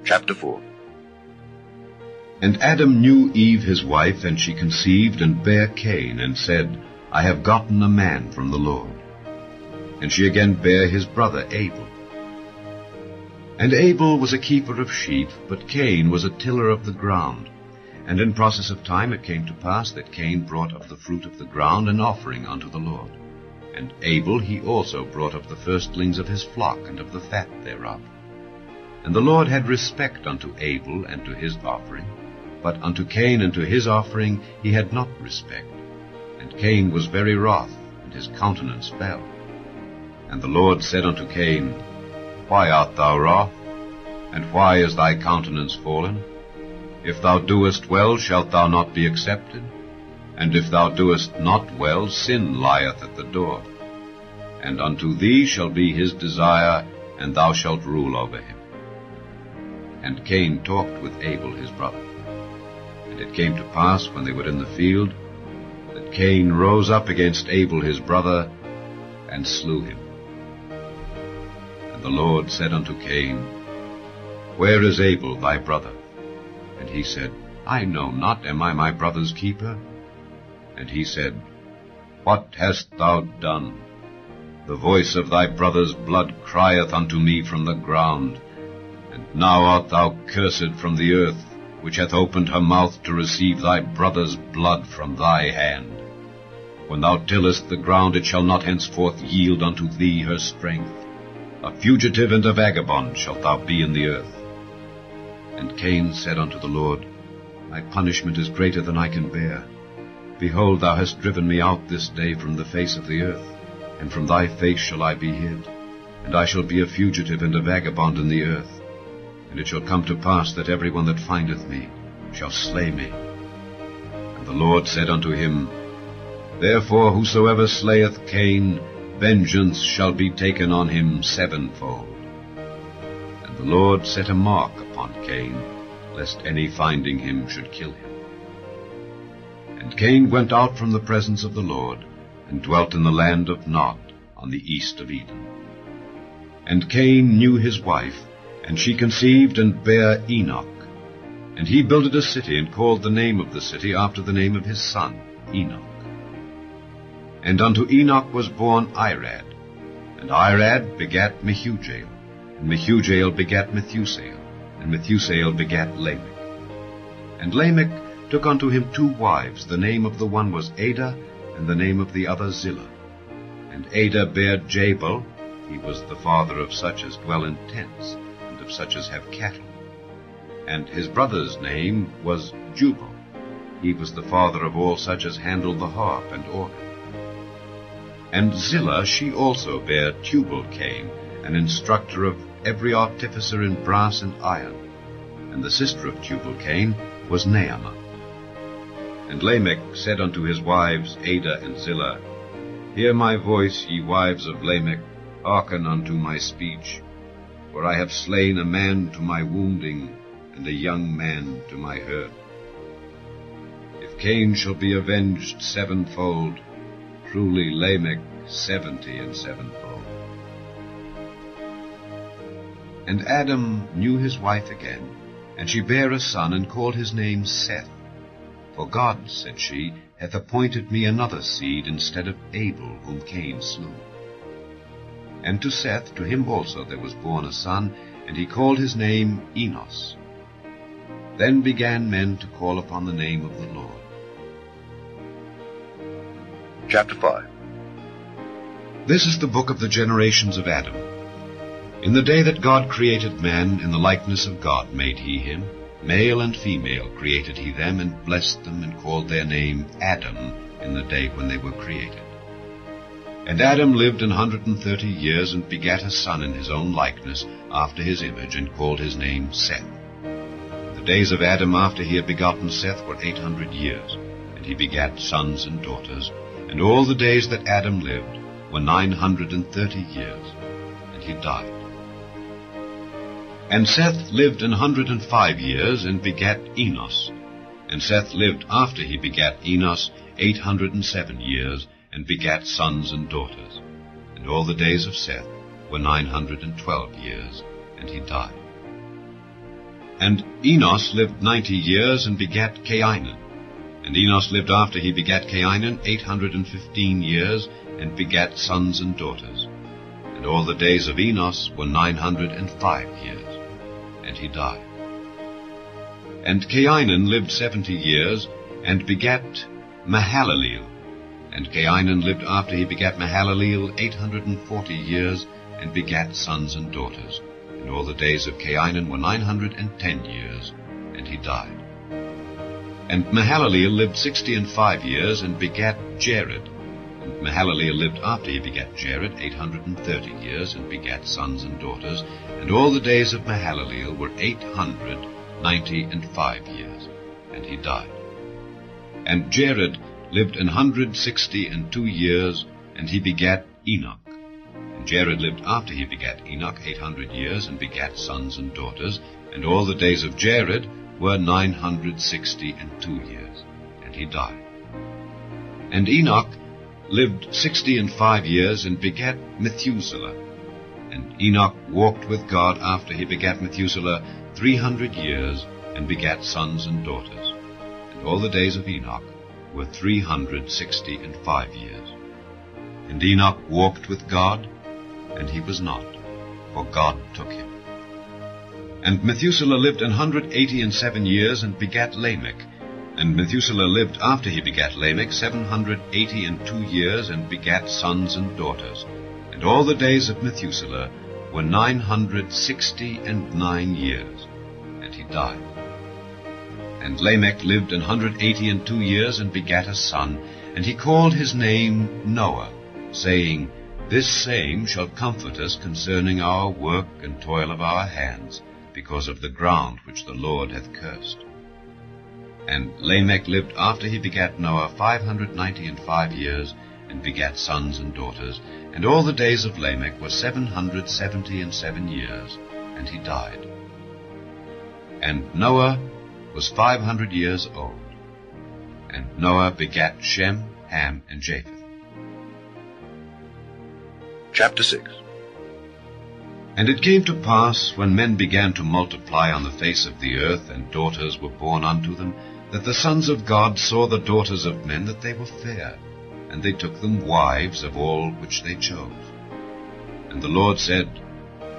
Chapter 4. And Adam knew Eve his wife, and she conceived and bare Cain, and said, I have gotten a man from the Lord. And she again bare his brother Abel. And Abel was a keeper of sheep, but Cain was a tiller of the ground. And in process of time it came to pass that Cain brought of the fruit of the ground an offering unto the Lord. And Abel he also brought of the firstlings of his flock, and of the fat thereof. And the Lord had respect unto Abel and to his offering, but unto Cain and to his offering he had not respect. And Cain was very wroth, and his countenance fell. And the Lord said unto Cain, Why art thou wroth? And why is thy countenance fallen? If thou doest well, shalt thou not be accepted? And if thou doest not well, sin lieth at the door. And unto thee shall be his desire, and thou shalt rule over him. And Cain talked with Abel his brother. And it came to pass, when they were in the field, that Cain rose up against Abel his brother, and slew him. And the Lord said unto Cain, Where is Abel thy brother? And he said, I know not, am I my brother's keeper? And he said, What hast thou done? The voice of thy brother's blood crieth unto me from the ground. And now art thou cursed from the earth, which hath opened her mouth to receive thy brother's blood from thy hand. When thou tillest the ground, it shall not henceforth yield unto thee her strength. A fugitive and a vagabond shalt thou be in the earth. And Cain said unto the Lord, My punishment is greater than I can bear. Behold, thou hast driven me out this day from the face of the earth, and from thy face shall I be hid, and I shall be a fugitive and a vagabond in the earth. And it shall come to pass that every one that findeth me shall slay me. And the Lord said unto him, Therefore whosoever slayeth Cain, vengeance shall be taken on him sevenfold. And the Lord set a mark upon Cain, lest any finding him should kill him. And Cain went out from the presence of the Lord, and dwelt in the land of Nod, on the east of Eden. And Cain knew his wife, and she conceived and bare Enoch. And he builded a city, and called the name of the city after the name of his son, Enoch. And unto Enoch was born Irad, and Irad begat Mehujael, and Mehujael begat Methusael, and Methusael begat Lamech. And Lamech took unto him 2 wives, the name of the one was Adah, and the name of the other Zillah. And Adah bare Jabal, he was the father of such as dwell in tents, and of such as have cattle. And his brother's name was Jubal, he was the father of all such as handle the harp and organ. And Zillah she also bare Tubal-Cain, an instructor of every artificer in brass and iron. And the sister of Tubal-Cain was Naamah. And Lamech said unto his wives Adah and Zillah, Hear my voice, ye wives of Lamech, hearken unto my speech. For I have slain a man to my wounding, and a young man to my hurt. If Cain shall be avenged sevenfold, truly Lamech 70 and sevenfold. And Adam knew his wife again, and she bare a son, and called his name Seth. For God, said she, hath appointed me another seed instead of Abel, whom Cain slew. And to Seth, to him also there was born a son, and he called his name Enos. Then began men to call upon the name of the Lord. Chapter 5. This is the book of the generations of Adam. In the day that God created man, in the likeness of God made he him. Male and female created he them, and blessed them, and called their name Adam in the day when they were created. And Adam lived 130 years, and begat a son in his own likeness, after his image, and called his name Seth. The days of Adam after he had begotten Seth were 800 years, and he begat sons and daughters. And all the days that Adam lived were 930 years, and he died. And Seth lived 105 years, and begat Enos. And Seth lived after he begat Enos 807 years, and begat sons and daughters. And all the days of Seth were 912 years, and he died. And Enos lived 90 years, and begat Cainan. And Enos lived after he begat Cainan 815 years, and begat sons and daughters. And all the days of Enos were 905 years, and he died. And Cainan lived 70 years, and begat Mahalaleel. And Cainan lived after he begat Mahalaleel 840 years, and begat sons and daughters. And all the days of Cainan were 910 years, and he died. And Mahalaleel lived 65 years, and begat Jared. And Mahalaleel lived after he begat Jared 830 years, and begat sons and daughters. And all the days of Mahalaleel were 895 years, and he died. And Jared lived 162 years, and he begat Enoch. And Jared lived after he begat Enoch 800 years, and begat sons and daughters. And all the days of Jared were 962 years, and he died. And Enoch lived 65 years, and begat Methuselah. And Enoch walked with God after he begat Methuselah 300 years, and begat sons and daughters. And all the days of Enoch were 365 years. And Enoch walked with God, and he was not, for God took him. And Methuselah lived 187 years, and begat Lamech. And Methuselah lived after he begat Lamech 782 years, and begat sons and daughters. And all the days of Methuselah were 969 years, and he died. And Lamech lived 182 years, and begat a son, and he called his name Noah, saying, This same shall comfort us concerning our work and toil of our hands, because of the ground which the Lord hath cursed. And Lamech lived after he begat Noah 595 years, and begat sons and daughters. And all the days of Lamech were 777 years, and he died. And Noah was 500 years old. And Noah begat Shem, Ham, and Japheth. Chapter 6. And it came to pass, when men began to multiply on the face of the earth, and daughters were born unto them, that the sons of God saw the daughters of men, that they were fair, and they took them wives of all which they chose. And the Lord said,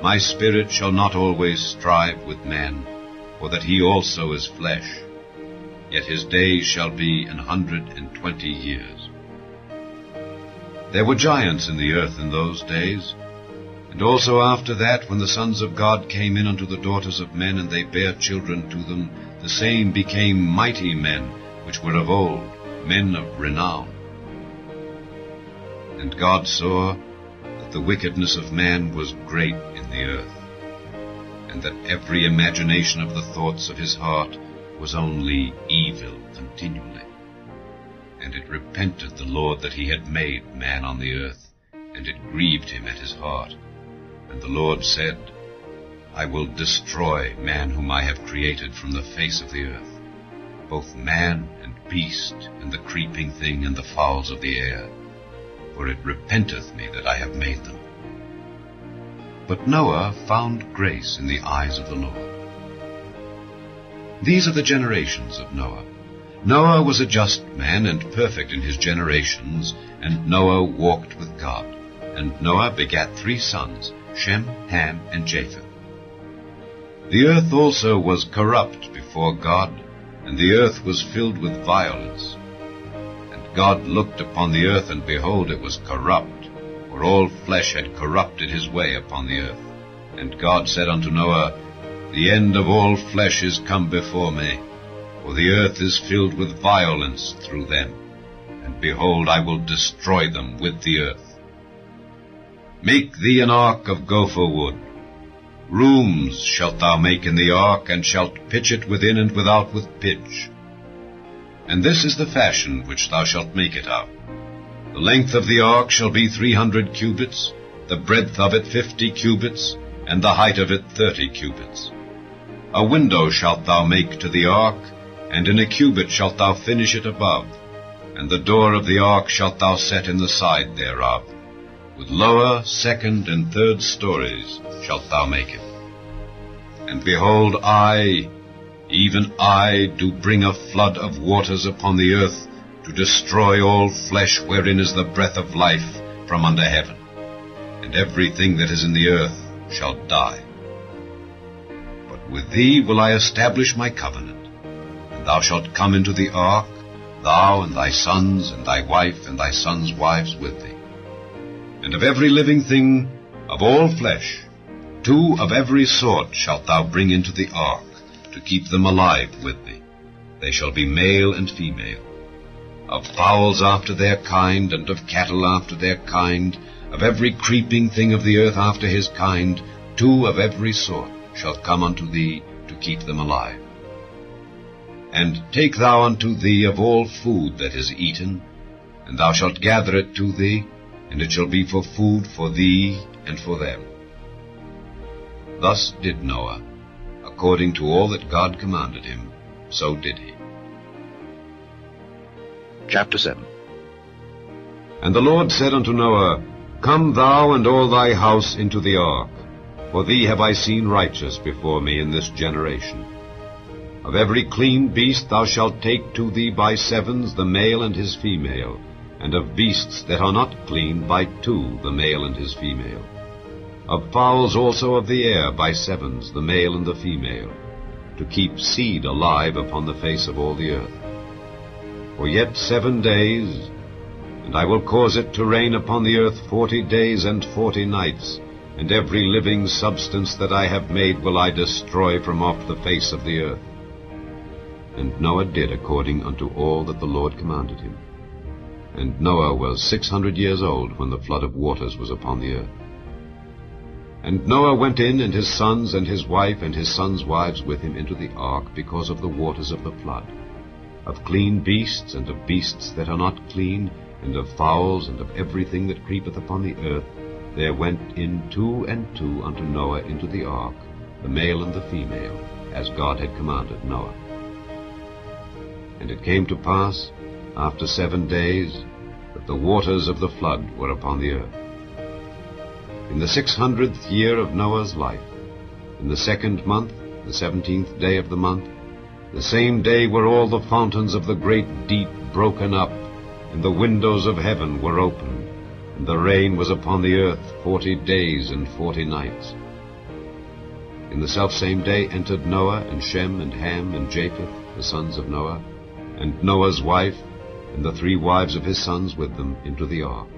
My spirit shall not always strive with man, for that he also is flesh, yet his days shall be 120 years. There were giants in the earth in those days, and also after that, when the sons of God came in unto the daughters of men, and they bare children to them, the same became mighty men, which were of old, men of renown. And God saw that the wickedness of man was great in the earth, and that every imagination of the thoughts of his heart was only evil continually. And it repented the Lord that he had made man on the earth, and it grieved him at his heart. And the Lord said, I will destroy man whom I have created from the face of the earth, both man and beast, and the creeping thing, and the fowls of the air, for it repenteth me that I have made them. But Noah found grace in the eyes of the Lord. These are the generations of Noah. Noah was a just man, and perfect in his generations, and Noah walked with God. And Noah begat 3 sons, Shem, Ham, and Japheth. The earth also was corrupt before God, and the earth was filled with violence. And God looked upon the earth, and behold, it was corrupt, for all flesh had corrupted his way upon the earth. And God said unto Noah, The end of all flesh is come before me, for the earth is filled with violence through them, and behold, I will destroy them with the earth. Make thee an ark of gopher wood. Rooms shalt thou make in the ark, and shalt pitch it within and without with pitch. And this is the fashion which thou shalt make it of. The length of the ark shall be 300 cubits, the breadth of it 50 cubits, and the height of it 30 cubits. A window shalt thou make to the ark, and in a cubit shalt thou finish it above, and the door of the ark shalt thou set in the side thereof. With lower, second, and third stories shalt thou make it. And behold, I, even I, do bring a flood of waters upon the earth, to destroy all flesh wherein is the breath of life from under heaven. And everything that is in the earth shall die. But with thee will I establish my covenant, and thou shalt come into the ark, thou and thy sons, and thy wife, and thy sons' wives with thee. And of every living thing, of all flesh, 2 of every sort shalt thou bring into the ark, to keep them alive with thee. They shall be male and female. Of fowls after their kind, and of cattle after their kind, of every creeping thing of the earth after his kind, 2 of every sort shall come unto thee, to keep them alive. And take thou unto thee of all food that is eaten, and thou shalt gather it to thee, and it shall be for food for thee and for them. Thus did Noah, according to all that God commanded him, so did he. Chapter 7. And the Lord said unto Noah, Come thou and all thy house into the ark, for thee have I seen righteous before me in this generation. Of every clean beast thou shalt take to thee by 7s the male and his female, and of beasts that are not clean by 2 the male and his female. Of fowls also of the air by 7s the male and the female, to keep seed alive upon the face of all the earth. For yet 7 days, and I will cause it to rain upon the earth 40 days and 40 nights, and every living substance that I have made will I destroy from off the face of the earth. And Noah did according unto all that the Lord commanded him. And Noah was 600 years old when the flood of waters was upon the earth. And Noah went in, and his sons and his wife and his sons' wives with him into the ark, because of the waters of the flood. Of clean beasts, and of beasts that are not clean, and of fowls, and of everything that creepeth upon the earth, there went in 2 and 2 unto Noah into the ark, the male and the female, as God had commanded Noah. And it came to pass, after 7 days, that the waters of the flood were upon the earth. In the 600th year of Noah's life, in the 2nd month, the 17th day of the month, the same day were all the fountains of the great deep broken up, and the windows of heaven were opened, and the rain was upon the earth 40 days and 40 nights. In the selfsame day entered Noah, and Shem, and Ham, and Japheth, the sons of Noah, and Noah's wife, and the 3 wives of his sons with them, into the ark.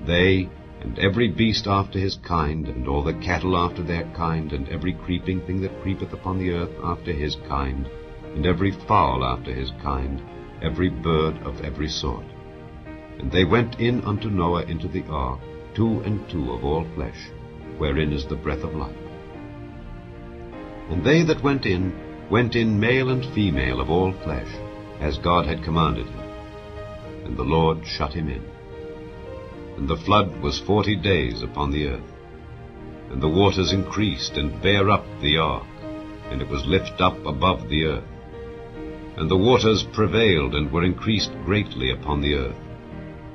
They, and every beast after his kind, and all the cattle after their kind, and every creeping thing that creepeth upon the earth after his kind, and every fowl after his kind, every bird of every sort. And they went in unto Noah into the ark, 2 and 2 of all flesh, wherein is the breath of life. And they that went in male and female of all flesh, as God had commanded him. And the Lord shut him in. And the flood was 40 days upon the earth. And the waters increased, and bare up the ark, and it was lift up above the earth. And the waters prevailed, and were increased greatly upon the earth.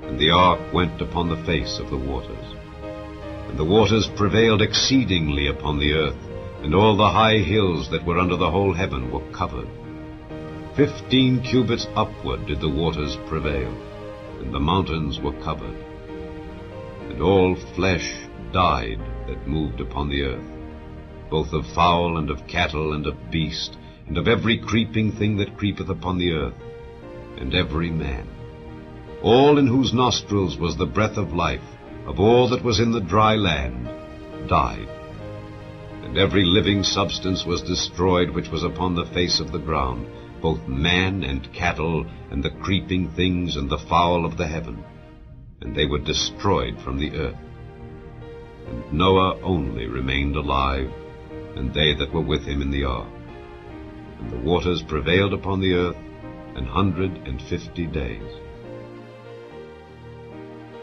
And the ark went upon the face of the waters. And the waters prevailed exceedingly upon the earth, and all the high hills that were under the whole heaven were covered. 15 cubits upward did the waters prevail, and the mountains were covered. And all flesh died that moved upon the earth, both of fowl and of cattle and of beast, and of every creeping thing that creepeth upon the earth, and every man. All in whose nostrils was the breath of life, of all that was in the dry land, died. And every living substance was destroyed which was upon the face of the ground, both man and cattle, and the creeping things, and the fowl of the heaven. And they were destroyed from the earth. And Noah only remained alive, and they that were with him in the ark. And the waters prevailed upon the earth 150 days.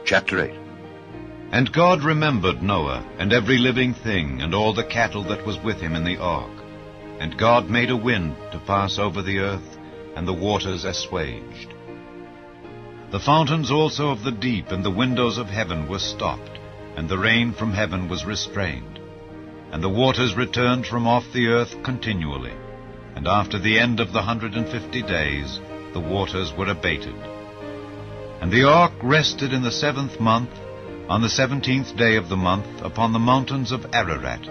Chapter 8. And God remembered Noah, and every living thing, and all the cattle that was with him in the ark. And God made a wind to pass over the earth, and the waters assuaged. The fountains also of the deep and the windows of heaven were stopped, and the rain from heaven was restrained. and the waters returned from off the earth continually. And after the end of the 150 days, the waters were abated. And the ark rested in the 7th month, on the 17th day of the month, upon the mountains of Ararat.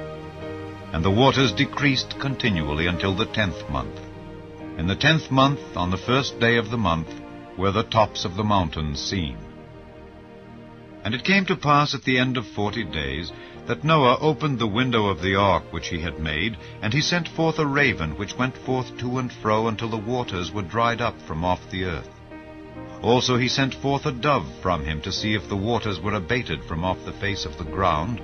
And the waters decreased continually until the 10th month. In the 10th month, on the 1st day of the month, were the tops of the mountains seen. And it came to pass at the end of 40 days, that Noah opened the window of the ark which he had made, and he sent forth a raven, which went forth to and fro until the waters were dried up from off the earth. Also he sent forth a dove from him to see if the waters were abated from off the face of the ground.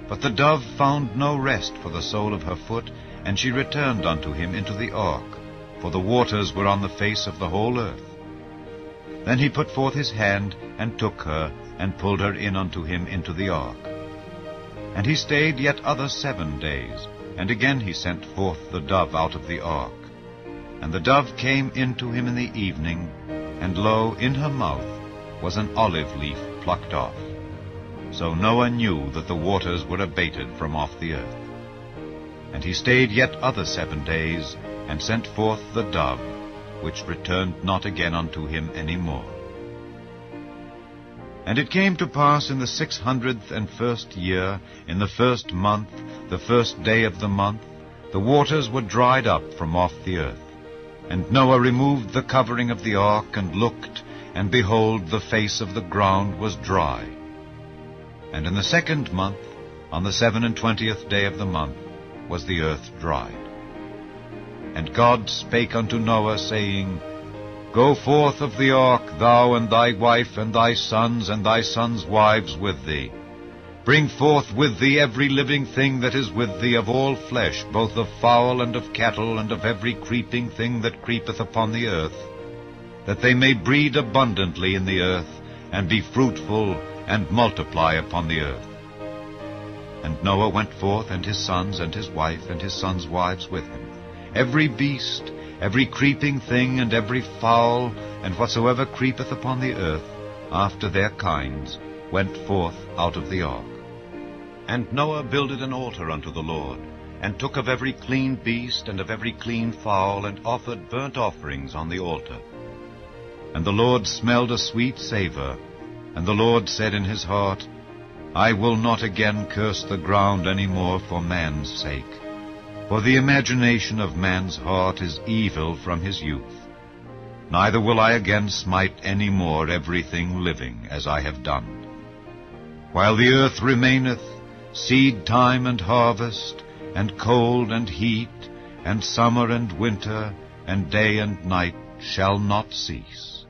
But the dove found no rest for the sole of her foot, and she returned unto him into the ark, for the waters were on the face of the whole earth. Then he put forth his hand, and took her, and pulled her in unto him into the ark. And he stayed yet other 7 days, and again he sent forth the dove out of the ark. And the dove came in to him in the evening, and lo, in her mouth was an olive leaf plucked off. So Noah knew that the waters were abated from off the earth. And he stayed yet other 7 days, and sent forth the dove, which returned not again unto him any more. And it came to pass in the 601st year, in the 1st month, the 1st day of the month, the waters were dried up from off the earth. And Noah removed the covering of the ark, and looked, and behold, the face of the ground was dry. And in the 2nd month, on the 27th day of the month, was the earth dried. And God spake unto Noah, saying, Go forth of the ark, thou and thy wife, and thy sons' wives with thee. Bring forth with thee every living thing that is with thee of all flesh, both of fowl and of cattle, and of every creeping thing that creepeth upon the earth, that they may breed abundantly in the earth, and be fruitful, and multiply upon the earth. And Noah went forth, and his sons, and his wife, and his sons' wives with him. Every beast, every creeping thing, and every fowl, and whatsoever creepeth upon the earth, after their kinds, went forth out of the ark. And Noah builded an altar unto the Lord, and took of every clean beast, and of every clean fowl, and offered burnt offerings on the altar. And the Lord smelled a sweet savour. And the Lord said in his heart, I will not again curse the ground any more for man's sake. For the imagination of man's heart is evil from his youth. Neither will I again smite any more everything living, as I have done. While the earth remaineth, seed time and harvest, and cold and heat, and summer and winter, and day and night shall not cease.